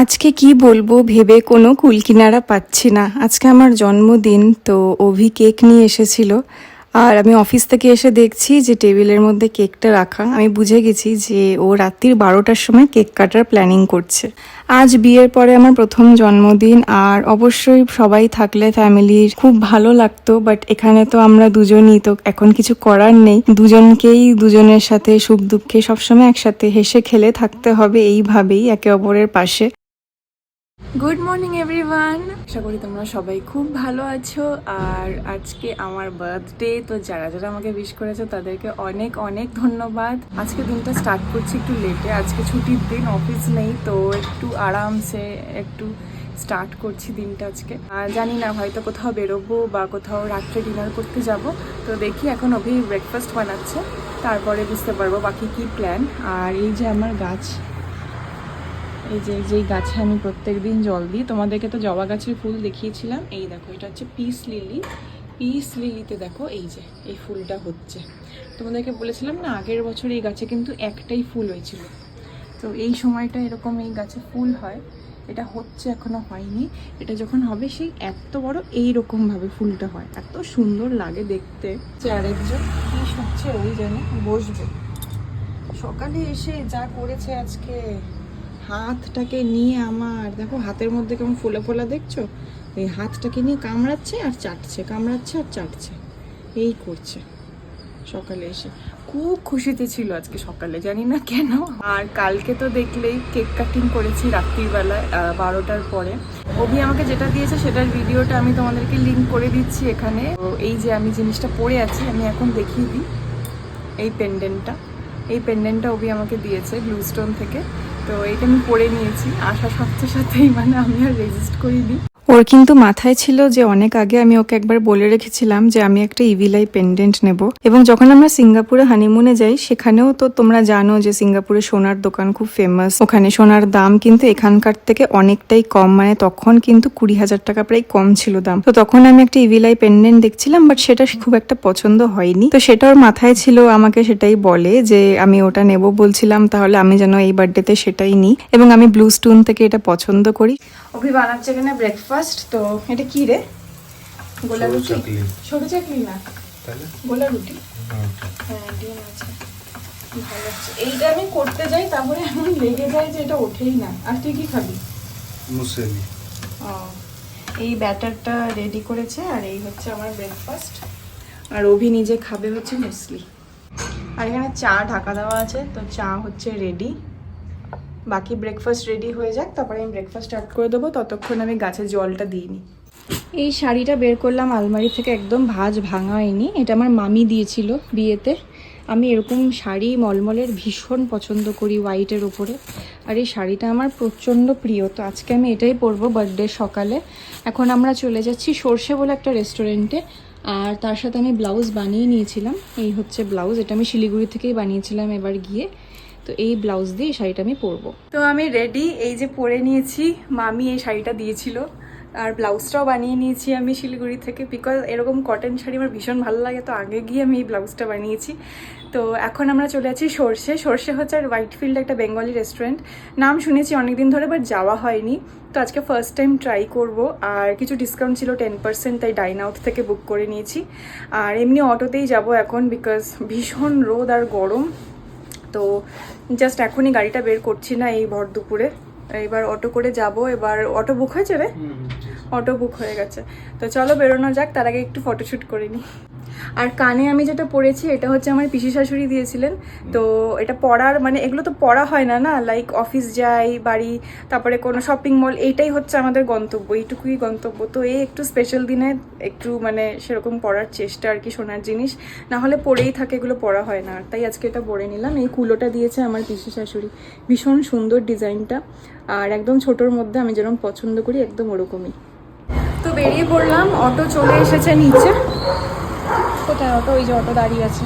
আজকে কি বলবো ভেবে কোনো কুলকিনারা পাচ্ছি না। আজকে আমার জন্মদিন, তো অভি কেক নিয়ে এসেছিল। আর আমি অফিস থেকে এসে দেখছি যে টেবিলের মধ্যে কেকটা রাখা। আমি বুঝে গেছি যে ও রাত্রির 12টার সময় কেক কাটার প্ল্যানিং করছে। আজ বিয়ের পরে আমার প্রথম জন্মদিন, আর অবশ্যই সবাই থাকলে ফ্যামিলির খুব ভালো লাগতো, বাট এখানে তো আমরা দুজনই, তো এখন কিছু করার নেই। দুজনকেই দুজনের সাথে সুখ দুঃখে সবসময় একসাথে হেসে খেলে থাকতে হবে, এইভাবেই একে অপরের পাশে। গুড মর্নিং এভরিওয়ান, আশা করি তোমরা সবাই খুব ভালো আছো। আর আজকে আমার বার্থডে, তো যারা যারা আমাকে উইশ করেছো তাদেরকে অনেক অনেক ধন্যবাদ। আজকে দিনটা স্টার্ট করছি একটু লেটে, আজকে ছুটির দিন, অফিস নেই, তো একটু আরামসে একটু স্টার্ট করছি দিনটা আজকে। জানি না, হয়তো কোথাও বেরোবো বা কোথাও রাত্রে ডিনার করতে যাব, তো দেখি। এখন অভি ব্রেকফাস্ট বানাচ্ছে, তারপরে বুঝতে পারবো বাকি কি প্ল্যান। আর এই যে আমার গাছ, এই যেই গাছে আমি প্রত্যেকদিন জল দিই, তোমাদেরকে তো জবা গাছের ফুল দেখিয়েছিলাম। এই দেখো, এটা হচ্ছে পিস লিলি। পিস লিলিতে দেখো এই যে এই ফুলটা হচ্ছে। তোমাদেরকে বলেছিলাম না, আগের বছর এই গাছে কিন্তু একটাই ফুল হয়েছিল। তো এই সময়টা এরকম এই গাছে ফুল হয়, এটা হচ্ছে, এখনো হয়নি। এটা যখন হবে সেই এত বড় এইরকমভাবে ফুলটা হয়, এত সুন্দর লাগে দেখতে। আরেকজন কি হচ্ছে ওই জানে বসবে। সকালে এসে যা করেছে আজকে, হাতটাকে নিয়ে, আমার দেখো হাতের মধ্যে কেমন ফোলা ফোলা দেখছো, এই হাতটাকে নিয়ে কামড়াচ্ছে আর চাটছে, কামড়াচ্ছে আর চাটছে, এই করছে সকালে এসে। খুব খুশিতে ছিল আজকে সকালে, জানি না কেন। আর কালকে তো দেখলেই কেক কাটিং করেছি রাত্রিবেলায় 12টার পরে। অভি আমাকে যেটা দিয়েছে সেটার ভিডিওটা আমি তোমাদেরকে লিঙ্ক করে দিচ্ছি এখানে। তো এই যে আমি জিনিসটা পরে আছি, আমি এখন দেখিয়ে দিই। এই পেন্ডেন্টটা অভি আমাকে দিয়েছে ব্লু স্টোন থেকে। তো এটা আমি পরে নিয়েছি আসার সাথে সাথেই, মানে আমি আর রেজিস্ট করিনি। ওর কিন্তু মাথায় ছিল যে অনেক আগে আমি ওকে একবার বলে রেখেছিলাম যে আমি একটা ইভিলাই পেন্ডেন্ট নেব। এবং যখন আমরা সিঙ্গাপুরে হানিমুনে যাই, সেখানেও তো তোমরা জানো যে সিঙ্গাপুরে সোনার দোকান খুব ফেমাস। ওখানে সোনার দাম কিন্তু এখানকার থেকে অনেকটাই কম, মানে তখন কিন্তু 20,000 টাকা প্রায় কম ছিল দাম। তো তখন আমি একটা ইভিলাই পেন্ডেন্ট দেখছিলাম, বাট সেটা খুব একটা পছন্দ হয়নি। তো সেটা ওর মাথায় ছিল, আমাকে সেটাই বলে যে আমি ওটা নেব বলছিলাম, তাহলে আমি যেন এই বার্থডেতে সেটাই নিই। এবং আমি ব্লু স্টোন থেকে এটা পছন্দ করি। অভি বানাচ্ছে এখানে ব্রেকফাস্ট। তো এটা কি রে? গোলা রুটি? ছোট চাকলি না, গোলা রুটি। হ্যাঁ, ডিম আছে, ভালো আছে। এইটা আমি করতে যাই, তারপরে এমন লেগে যায় যে এটা ওঠেই না। আর তুই কি খাবি? মুসলি। এই ব্যাটারটা রেডি করেছে, আর এই হচ্ছে আমার ব্রেকফাস্ট। আর অভি নিজে খাবে হচ্ছে মুসলি। আর এখানে চা ঢাকা দেওয়া আছে, তো চা হচ্ছে রেডি। বাকি ব্রেকফাস্ট রেডি হয়ে যাক, তারপরে আমি ব্রেকফাস্ট স্টার্ট করে দেবো, ততক্ষণ আমি গাছে জলটা দিইনি। এই শাড়িটা বের করলাম আলমারি থেকে, একদম ভাঁজ ভাঙা হয়নি। এটা আমার মামি দিয়েছিল বিয়েতে। আমি এরকম শাড়ি মলমলের ভীষণ পছন্দ করি, হোয়াইটের ওপরে। আর এই শাড়িটা আমার প্রচণ্ড প্রিয়, তো আজকে আমি এটাই পরবো বার্থডে সকালে। এখন আমরা চলে যাচ্ছি সর্ষে বলে একটা রেস্টুরেন্টে। আর তার সাথে আমি ব্লাউজ বানিয়ে নিয়েছিলাম, এই হচ্ছে ব্লাউজ। এটা আমি শিলিগুড়ি থেকেই বানিয়েছিলাম এবার গিয়ে। তো এই ব্লাউজ দিয়ে এই শাড়িটা আমি পরবো। তো আমি রেডি, এই যে পরে নিয়েছি। মামি এই শাড়িটা দিয়েছিল, আর ব্লাউজটাও বানিয়ে নিয়েছি আমি শিলিগুড়ি থেকে, বিকজ এরকম কটন শাড়ি আমার ভীষণ ভালো লাগে। তো আগে গিয়ে আমি এই ব্লাউজটা বানিয়েছি। তো এখন আমরা চলে আছি সর্ষে হচ্ছে আর হোয়াইটফিল্ড, একটা বেঙ্গলি রেস্টুরেন্ট। নাম শুনেছি অনেকদিন ধরে, বাট যাওয়া হয়নি। তো আজকে ফার্স্ট টাইম ট্রাই করব। আর কিছু ডিসকাউন্ট ছিল 10%, তাই ডাইন আউট থেকে বুক করে নিয়েছি। আর এমনি অটোতেই যাব এখন, বিকজ ভীষণ রোদ আর গরম। তো জাস্ট এখনই গাড়িটা বের করছি না এই ভর দুপুরে। এবার অটো করে যাব। এবার অটো বুক হয়েছে রে? অটো বুক হয়ে গেছে। তো চলো বেরোনো যাক, তার আগে একটু ফটোশ্যুট করে নিই। আর কানে আমি যেটা পরেছি, এটা হচ্ছে আমার পিসি শাশুড়ি দিয়েছিলেন। তো এটা পরার, মানে এগুলো তো পরা হয় না, না লাইক অফিস যাই, বাড়ি, তারপরে কোনো শপিং মল, এইটাই হচ্ছে আমাদের গন্তব্য, এইটুকুই গন্তব্য। তো এই একটু স্পেশাল দিনে একটু মানে সেরকম পরার চেষ্টা আর কি, সোনার জিনিস না হলে পরেই থাকে, এগুলো পরা হয় না। আর তাই আজকে এটা পরে নিলাম। এই কুলোটা দিয়েছে আমার পিসি শাশুড়ি, ভীষণ সুন্দর ডিজাইনটা, আর একদম ছোটোর মধ্যে আমি যেরকম পছন্দ করি একদম ওরকমই। তো বেরিয়ে পড়লাম, অটো চলে এসেছে নিচে। কোথায় অটো? ওই যে অটো দাঁড়িয়ে আছে।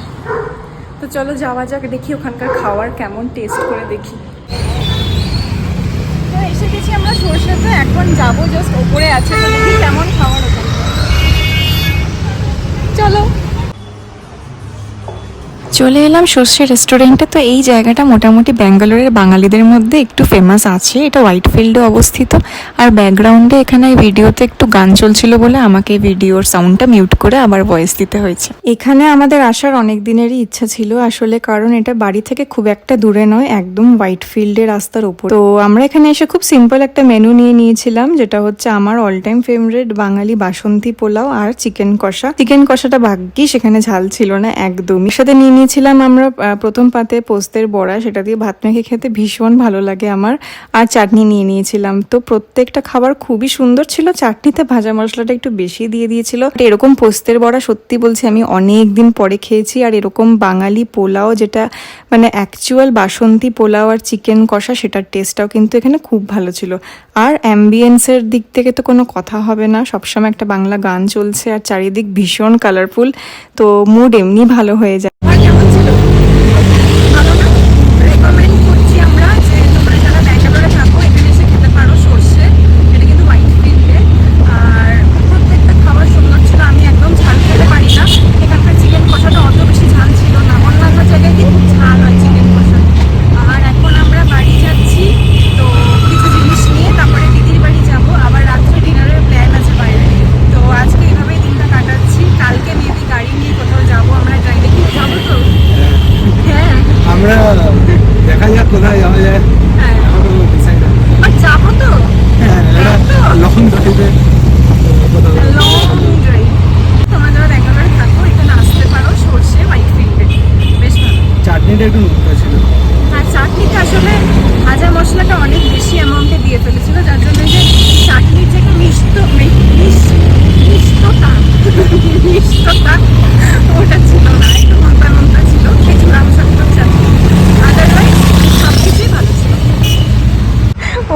তো চলো যাওয়া যাক, দেখি ওখানকার খাওয়ার কেমন, টেস্ট করে দেখি। তো এসে গেছি আমরা সরষেতে, এখন যাবো জাস্ট ওপরে আছে, তো দেখি কেমন খাওয়ার ওখানে। চলো চলে এলাম সর্ষে রেস্টুরেন্টে। তো এই জায়গাটা মোটামুটি ব্যাঙ্গালোরের বাঙালিদের মধ্যে একটু ফেমাস আছে। এটা হোয়াইটফিল্ডে অবস্থিত। আর ব্যাকগ্রাউন্ডে এখানে ভিডিওতে একটু গান চলছিল বলে আমাকে ভিডিওর সাউন্ডটা মিউট করে আবার ভয়েস দিতে হয়েছে। এখানে আমাদের আসার অনেক দিনেরই ইচ্ছা ছিল আসলে, কারণ এটা বাড়ি থেকে খুব একটা দূরে নয়, একদম হোয়াইটফিল্ডের রাস্তার ওপর। তো আমরা এখানে এসে খুব সিম্পল একটা মেনু নিয়ে নিয়েছিলাম, যেটা হচ্ছে আমার অল টাইম ফেভারিট বাঙালি বাসন্তী পোলাও আর চিকেন কষা। চিকেন কষাটা ভাগ্যিস সেখানে ঝাল ছিল না একদমই। সাথে নিয়ে নিয়েছিলাম আমরা প্রথম পাতে পোস্তের বড়া, সেটা দিয়ে ভাত মেখে খেতে ভীষণ ভালো লাগে আমার। আর চাটনি নিয়ে নিয়েছিলাম। তো প্রত্যেকটা খাবার খুবই সুন্দর ছিল। চাটনিতে ভাজা মশলাটা একটু বেশি দিয়ে দিয়েছিল। এরকম পোস্তের বড়া সত্যি বলছি আমি অনেক দিন পরে খেয়েছি। আর এরকম বাঙালি পোলাও, যেটা মানে অ্যাকচুয়াল বাসন্তী পোলাও আর চিকেন কষা, সেটার টেস্টটাও কিন্তু এখানে খুব ভালো ছিল। আর অ্যাম্বিয়েন্সের দিক থেকে তো কোনো কথা হবে না, সবসময় একটা বাংলা গান চলছে আর চারিদিক ভীষণ কালারফুল, তো মুড এমনি ভালো হয়ে যায়। দেখা যাক কোথায় যাওয়া যায়। যাবো তো লং ড্রাইভে, তোমরা যারা ব্যাঙ্গালোরে থাকো এখানে আসতে পারো সর্ষে হোয়াইটফিল্ডে, বেশ ভালো। চাটনিটা একটু নোংরা ছিল। আর চাটনিটা আসলে ভাজা মশলাটা অনেক বেশি অ্যামাউন্টে দিয়ে ফেলেছিল, যার জন্য যে চাটনির থেকে মিষ্টতা ওটা ছিল না, একটু মোটা ছিল। খেজুর আমসত্ত্ব চাটনি, আদারওয়াইজ সব কিছুই ভালো ছিল।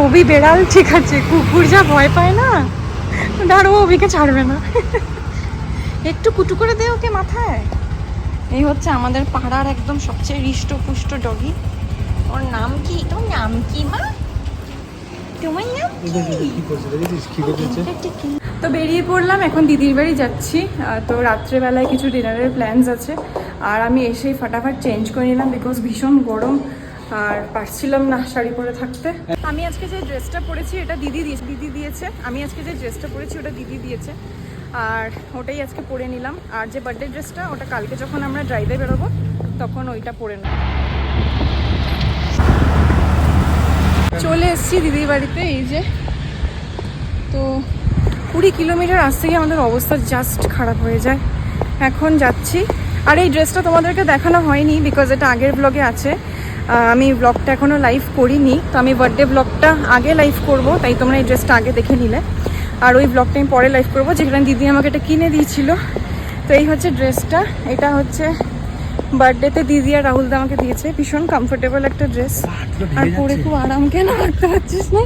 অভি বেড়াল ঠিক আছে, কুকুর যা ভয় পায় না, দাঁড়ো অভিকে ছাড়বে না। একটু কুটু করে দে ওকে মাথায়। এই হচ্ছে আমাদের পাড়ার একদম সবচেয়ে হৃষ্টপুষ্ট ডগি। ওর নাম কি? তোর নাম কি মা? তোমার নাম কি? তো বেরিয়ে পড়লাম, এখন দিদির বাড়ি যাচ্ছি। তো রাত্রেবেলায় কিছু ডিনারের প্ল্যানস আছে। আর আমি এসেই ফাটাফাট চেঞ্জ করে নিলাম, বিকজ ভীষণ গরম আর পারছিলাম না শাড়ি পরে থাকতে। আমি আজকে যে ড্রেসটা পরেছি এটা দিদি দিয়েছে। আমি আজকে যে ড্রেসটা পরেছি ওটা দিদি দিয়েছে, আর ওটাই আজকে পরে নিলাম। আর যে বার্থডে ড্রেসটা ওটা কালকে যখন আমরা ড্রাইভে বেরোবো তখন ওইটা পরে নেব। চলে এসেছি দিদির বাড়িতে। এই যে তো 20 কিলোমিটার আসতে গিয়ে আমাদের অবস্থা জাস্ট খারাপ হয়ে যায়। এখন যাচ্ছি। আর এই ড্রেসটা তোমাদেরকে দেখানো হয়নি, বিকজ এটা আগের ব্লগে আছে। আমি ব্লগটা এখনও লাইভ করিনি, তো আমি বার্থডে ব্লগটা আগে লাইভ করব, তাই তোমরা এই ড্রেসটা আগে দেখে নিলে। আর ওই ব্লগটা আমি পরে লাইভ করবো, যেখানে দিদি আমাকে এটা কিনে দিয়েছিল। তো এই হচ্ছে ড্রেসটা। এটা হচ্ছে বার্থডেতে দিদি আর রাহুলদা আমাকে দিয়েছে। ভীষণ কমফোর্টেবল একটা ড্রেস, আর পরে খুব আরাম। কেন হাঁটতে পারছিস না?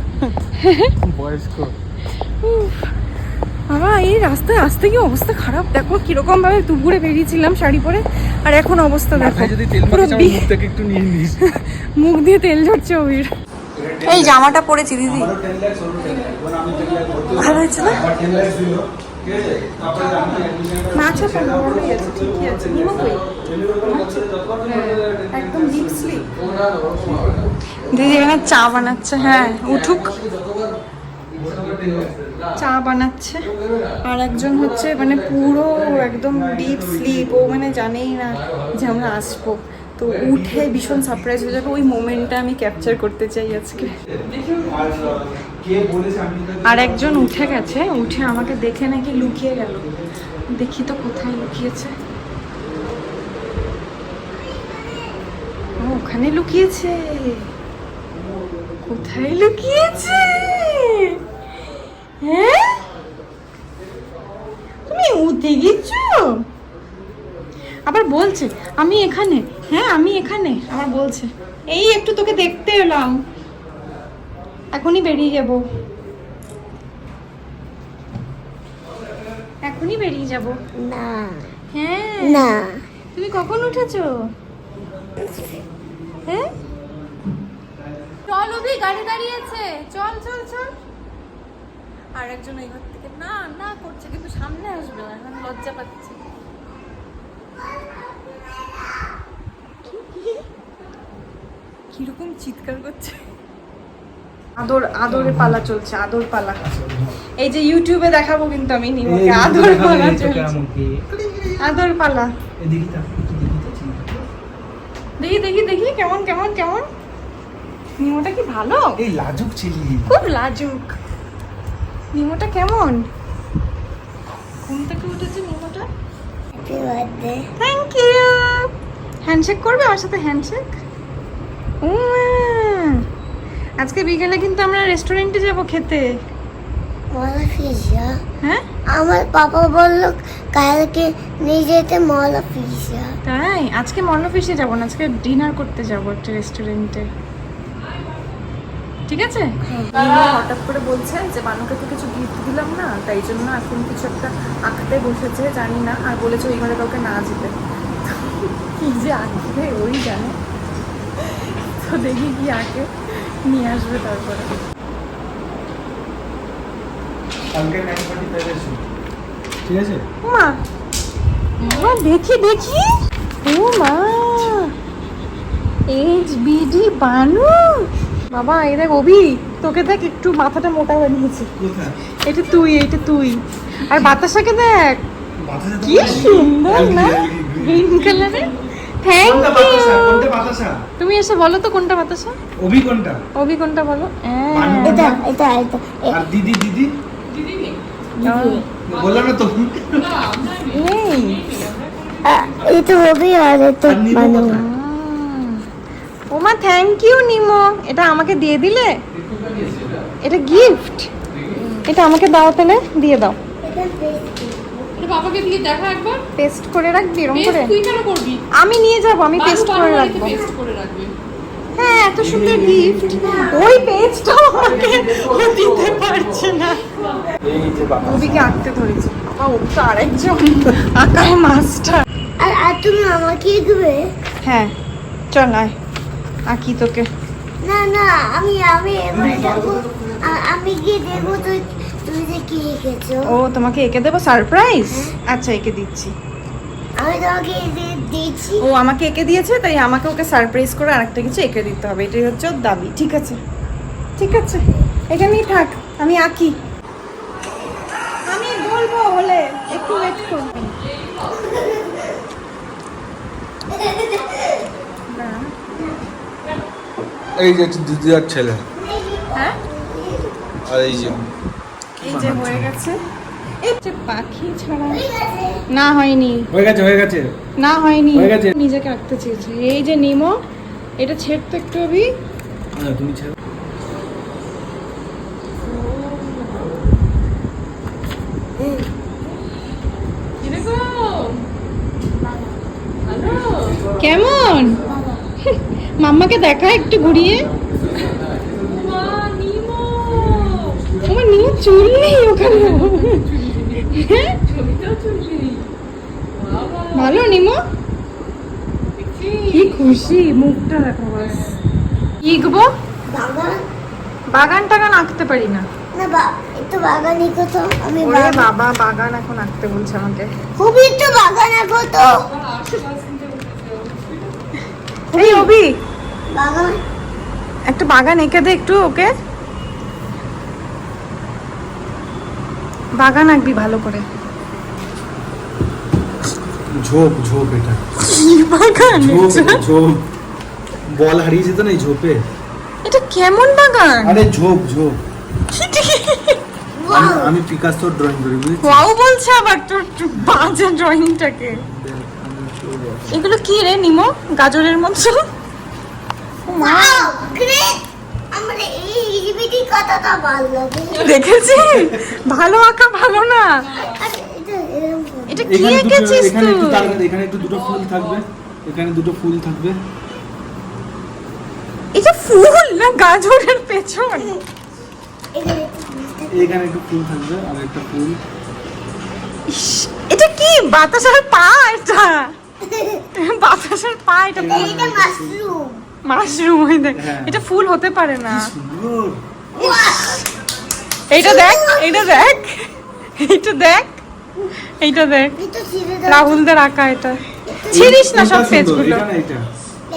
বয়স্ক বাবা, এই রাস্তায় আসতে গিয়ে অবস্থা খারাপ। দেখো কিরকম ভাবে দুপুরে বেরিয়েছিলাম শাড়ি পরে, আর এখন অবস্থা দেখো। মুখ দিয়ে তেল ঝরছে অভির। এই জামাটা পরেছি দিদি, ভালো হয়েছে না? নাচা তো ভালোই আছে, ঠিকই আছে। একদম ডিপ স্লিপ। দিদি এখানে চা বানাচ্ছে। হ্যাঁ, উঠুক। চা বানাচ্ছে। আর একজন হচ্ছে মানে পুরো একদম ডিপ স্লিপ, ও মানে জানেই না যে আমরা আসবো। তো উঠে ভীষণ সারপ্রাইজ হয়ে যাবে, ওই মোমেন্টটা আমি ক্যাপচার করতে চাই আজকে। আর একজন উঠে গেছে, উঠে আমাকে দেখে নাকি লুকিয়ে গেল। দেখি তো কোথায় লুকিয়েছে। ওখানে লুকিয়েছে। কোথায় লুকিয়েছে? হ্যাঁ, তুমি উঠে গেছো? আবার বলছে আমি এখানে। হ্যাঁ আমি এখানে, আবার বলছে এই একটু তোকে দেখতে এলাম, এখনই বেরিয়ে যাব, এখনই বেরিয়ে যাব। না। হ্যাঁ না। তুমি কখন উঠেছো? হ্যাঁ চল অভি, গাড়ি দাঁড়িয়েছে, চল চল চল। আর একজন ওই ঘর থেকে না না করছে, কিন্তু সামনে আসবে না, এখন লজ্জা পাচ্ছে। কিরকম চিৎকার করছে। আদরের পালা চলছে, আদর পালা। এই যে ইউটিউবে দেখাবো কিন্তু আমি নিমকে আদর পালা চলছে, আদর পালা। দেখি দেখি দেখি কেমন কেমন কেমন। নিমোটা কি ভালো? এই লাজুক ছিলি, খুব লাজুক। নিমোটা কেমন? ঘুম থেকে উঠেছে নিমোটা। Thank you. হ্যান্ডশেক করবে আমার সাথে? হ্যান্ডশেক। আজকে বিকেলে কিন্তু আমরা রেস্টুরেন্টে যাব খেতে। হ্যাঁ, আমার পাপা বললো কালকে নিয়ে যেতে মলা পিজা। তাই আজকে মল অফিসে যাবো না, আজকে ডিনার করতে যাবো একটা রেস্টুরেন্টে। ঠিক আছে। হঠাৎ করে বলছে যে মানুকে তো কিছু গিফট দিলাম না, তাই জন্য এখন কিছু একটা আঁকতে বসেছে, জানি না। আর বলেছে ওই ঘরে কাউকে না যেতে। কি যে আঁকবে ওই জানে। তো দেখি কি আঁকে, নিয়ে আসবে তারপরে। কালকে 9:45 এসো, ঠিক আছে? মা, মা দেখি দেখি। ও মা, এইচবিডি বানু। বাবা এই দেখ অভি, তোকে দেখ একটু মাথাটা মোটা হয়ে নিয়েছে। কোথায়? এটা তুই, এটা তুই। আর বাতাসাকে দেখ বাতাসা তো কি সুন্দর না, গ্রিন কালারে। থ্যাংক কোনটা বাতাসা? ইউ। কোনটা বাতাসা? তুমি এসে বলো তো কোনটা বাতাসা। অভি কোনটা? অভি কোনটা বলো। বানু এটা কোনটা? এটা এটা আর দিদি দিদি এই বললাম না তো। এটা হবে আর এটা আর নিমো বানু। কোথায়? ওমা থ্যাংক ইউ নিমো, এটা আমাকে দিয়ে দিলে। এটা গিফট, এটা আমাকে দাও তাহলে, দিয়ে দাও। এটা বাবাকে দিয়ে দেখা একবার। পেস্ট করে রাখবি এরকম করে? তুই কেন করবি? আমি নিয়ে যাব, আমি পেস্ট করে রাখবো। পেস্ট করে রাখবে। হ্যাঁ এত সুন্দর গিফট, ওই পেজটাও আমাকে ও দিতে পারছে না। এই যে বাতাসা। ওদিকে আঁকতে ধরেছে বাবা, ও তো আরেকজন আঁকার মাস্টার। আর তুমি আমাকে দিবে? হ্যাঁ চল আয় আঁকি তোকে। না না, আমি আমি এবার দেখবো। আমি গিয়ে দেখবো তুই তুমি যে কি এঁকেছো। ও তোমাকে এঁকে দেবো সারপ্রাইজ। আচ্ছা এঁকে দিচ্ছি। আমি তোমাকে দিচ্ছি। ও আমাকে এঁকে দিয়েছে, তাই আমাকে ওকে সারপ্রাইজ করে আরেকটা কিছু এঁকে দিতে হবে, এটাই হচ্ছে ওর দাবি। ঠিক আছে ঠিক আছে, এখানেই থাক, আমি আঁকি। আমি বলবো হলে, একটু ওয়েট করবি। এই যে দিদি আর ছেলে, হ্যাঁ আর এই যে এই যে হয়ে গেছে। এই যে পাখি ছাড়া না হয়নি, হয়ে গেছে হয়ে গেছে। না হয়নি, হয়ে গেছে। নিজেকে আঁকতে চেয়েছে। এই যে নিমো, এটা ছেড়তো একটু অভি। তুমি ছেলে। কেমন মাম্মাকে দেখা একটু ঘুরিয়ে। আমার নিমো চুল নেই ওখানে। হ্যাঁ? ভালো নিমো, কি খুশি, মুখটা দেখো বাস। ইগবো বাগান বাগান টাগান আঁকতে পারি না। না একটু বাগান এঁকেছো। আমি ওরে বাবা, বাগান এখন আঁকতে বলছে আমাকে। খুবই একটু বাগান এঁকেছো। এই অভি, বাগান একটা বাগান এঁকে দে একটু ওকে। বাগান আঁকবি ভালো করে। ঝোপ ঝোপ, এটা কি বাগান ঝোপ এটা? ঝোপ। বল হারিয়ে যেত না এই ঝোপে। এটা কেমন বাগান? আরে ঝোপ ঝোপ। আমি পিকাসোর ড্রয়িং করি, বুঝলি? ওয়াও বলছে আবার তোর বাজে ড্রয়িংটাকে। এগুলো কি রে নিমো, গাজরের মতো? ও মা, ওয়াও গ্রেট। আমার এই ইজিবিটি কথাটা ভালো লাগে। দেখেছি ভালো আঁকা ভালো না। আচ্ছা, এরকম করো। এটা কি এখানে দুটো, এঁকেছিস এখানে একটু তুই? তারকার, এখানে একটু দুটো ফুল থাকবে, এখানে দুটো ফুল থাকবে। এটা ফুল না গাজরের পেছন? এখানে একটু ফুল থাকে। এখানে একটু ফুল থাকবে আর একটা ফুল। ইস, এটা কি বাতাসের পা? এটা বাতাসের পা, এটা ফুল। এটা মাশরুম। মাশরুম, ওই দেখ। হ্যাঁ। এটা ফুল হতে পারে না। সুন্দর। এইটা দেখ, এইটা দেখ, এইটা দেখ, এইটা দেখ। এটা ছিঁড়ে দাও। রাহুলদের আঁকা এটা। ছিড়িস না সব এটা সুন্দর, পেজগুলো। এটা না এটা।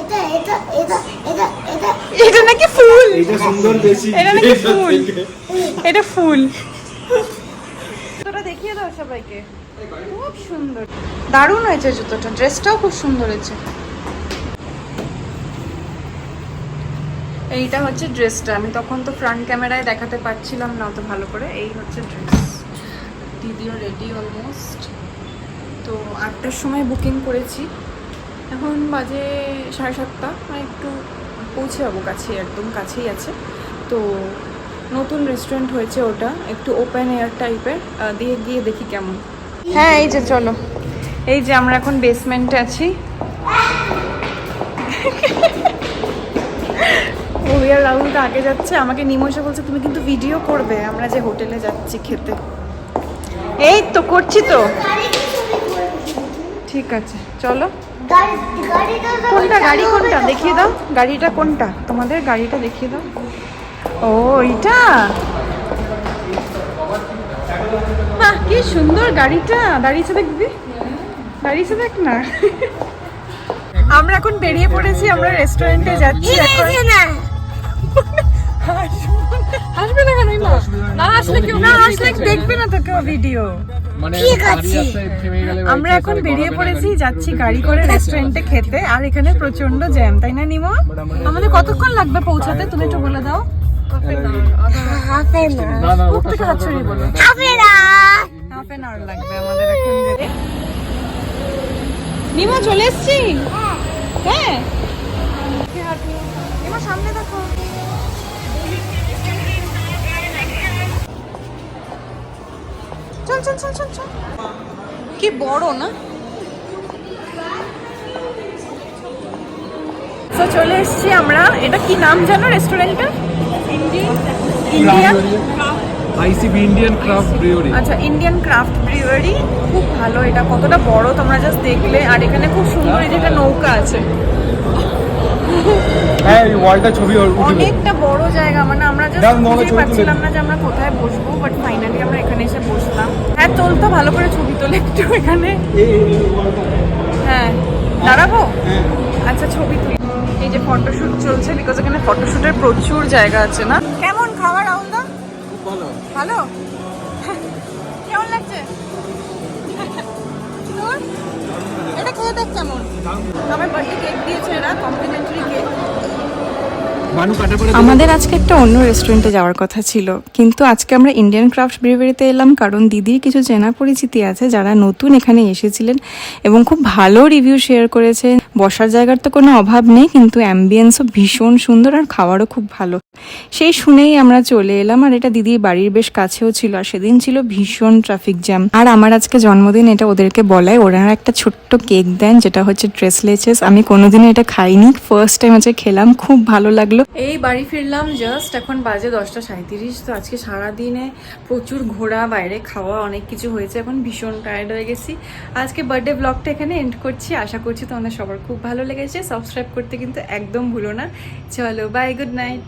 এটা এটা এটা এটা এটা এটা নাকি ফুল, এইটা সুন্দর বেশি। এটা নাকি ফুল, এটা ফুল। জুতোটা দেখিয়ে দাও সবাইকে, খুব সুন্দর, দারুণ হয়েছে জুতোটা, ড্রেসটাও খুব সুন্দর হয়েছে। এইটা হচ্ছে ড্রেসটা, আমি তখন তো ফ্রন্ট ক্যামেরায় দেখাতে পারছিলাম না অত ভালো করে। এই হচ্ছে ড্রেস, দিদিও রেডি অলমোস্ট। তো 8টার সময় বুকিং করেছি, এখন বাজে 7:30, মানে একটু পৌঁছে যাবো, কাছে একদম কাছেই আছে। তো নতুন রেস্টুরেন্ট হয়েছে ওটা, একটু ওপেন এয়ার টাইপের, দিয়ে গিয়ে দেখি কেমন। হ্যাঁ এই যে চলো, এই যে আমরা এখন বেসমেন্টে আছি। ওহিয়া রাহুল তো আগে যাচ্ছে, আমাকে নিমোষা বলছে তুমি কিন্তু ভিডিও করবে আমরা যে হোটেলে যাচ্ছি খেতে। এই তো করছি তো, ঠিক আছে চলো। কোনটা গাড়ি, কোনটা দেখিয়ে দাও, গাড়িটা কোনটা তোমাদের, গাড়িটা দেখিয়ে দাও। ও এইটা, বাহ কি সুন্দর গাড়িটা, দাঁড়িয়েছে দেখবি, দাঁড়িয়েছে দেখ না। আমরা এখন বেরিয়ে পড়েছি, আমরা রেস্টুরেন্টে যাচ্ছি এখন। আসবে না কেন মা? না আসলে কেউ না আসলে দেখবে না তো কেউ ভিডিও। ঠিক আছে, আমরা এখন বেরিয়ে পড়েছি, যাচ্ছি গাড়ি করে রেস্টুরেন্টে খেতে, আর এখানে প্রচন্ড জ্যাম, তাই না নিমো? আমাদের কতক্ষণ লাগবে পৌঁছাতে, তুমি একটু বলে দাও। কোথেকে যাচ্ছ রে বলো? হাফ এন আওয়ার লাগবে আমাদের এখন যেতে। নিমো চলে এসছি, হ্যাঁ নিমো সামনে দেখো। চল চল চল চল চল, কি বড় না। তো চলে এসেছি আমরা, এটা কি নাম জানো রেস্টুরেন্টের? Indian ICB Indian craft brewery. আচ্ছা, ইন্ডিয়ান ক্রাফট ব্রিউয়ারি, খুব ভালো। এটা কতটা বড় তোমরা জাস্ট দেখলে, আর এখানে খুব সুন্দর এই যে একটা নৌকা আছে। হ্যাঁ এই ওয়ালটা ছবি উঠবে, অনেকটা বড় জায়গা, মানে আমরা জাস্ট দাঁড়ান, আমরা বুঝতে ছবি পারছিলাম তুলে না যে আমরা কোথায় বসবো, বাট ফাইনালি আমরা এখানে এসে বসলাম। হ্যাঁ তোল তো, ভালো করে ছবি তোলে একটু এখানে। হ্যাঁ দাঁড়াবো, আচ্ছা ছবি তুলি। এই যে ফটোশুট চলছে, বিকজ এখানে ফটোশুটের প্রচুর জায়গা আছে না। কেমন খাবার রাহুলদা? ভালো ভালো, কেমন লাগছে তোর? এটা খেয়ে দেখ কেমন। আমার বার্থডে কেক দিয়েছে এরা, কমপ্লিমেন্টারি কেক। আমাদের আজকে একটা অন্য রেস্টুরেন্টে যাওয়ার কথা ছিল, কিন্তু আজকে আমরা ইন্ডিয়ান ক্রাফট ব্রিউয়ারিতে এলাম, কারণ দিদির কিছু চেনা পরিচিতি আছে যারা নতুন এখানে এসেছিলেন এবং খুব ভালো রিভিউ শেয়ার করেছে। বসার জায়গার তো কোনো অভাব নেই, কিন্তু অ্যাম্বিয়েন্সও ভীষণ সুন্দর আর খাবারও খুব ভালো। সেই শুনেই আমরা চলে এলাম, আর এটা দিদির বাড়ির বেশ কাছেও ছিল, আর সেদিন ছিল ভীষণ ট্রাফিক জ্যাম। আর আমার আজকে জন্মদিন, এটা ওদেরকে বলায় ওরা একটা ছোট্ট কেক দেন, যেটা হচ্ছে ট্রেস লেচেস। আমি কোনোদিনও এটা খাইনি, ফার্স্ট টাইম আজকে খেলাম, খুব ভালো লাগলো। এই বাড়ি ফিরলাম জাস্ট, এখন বাজে 10:37। তো আজকে সারাদিনে প্রচুর ঘোরা, বাইরে খাওয়া, অনেক কিছু হয়েছে, এখন ভীষণ টায়ার্ড হয়ে গেছি। আজকে বার্থডে ব্লগটা এখানে এন্ড করছি, আশা করছি তোমাদের সবার খুব ভালো লেগেছে। সাবস্ক্রাইব করতে কিন্তু একদম ভুলো না। চলো বাই, গুড নাইট।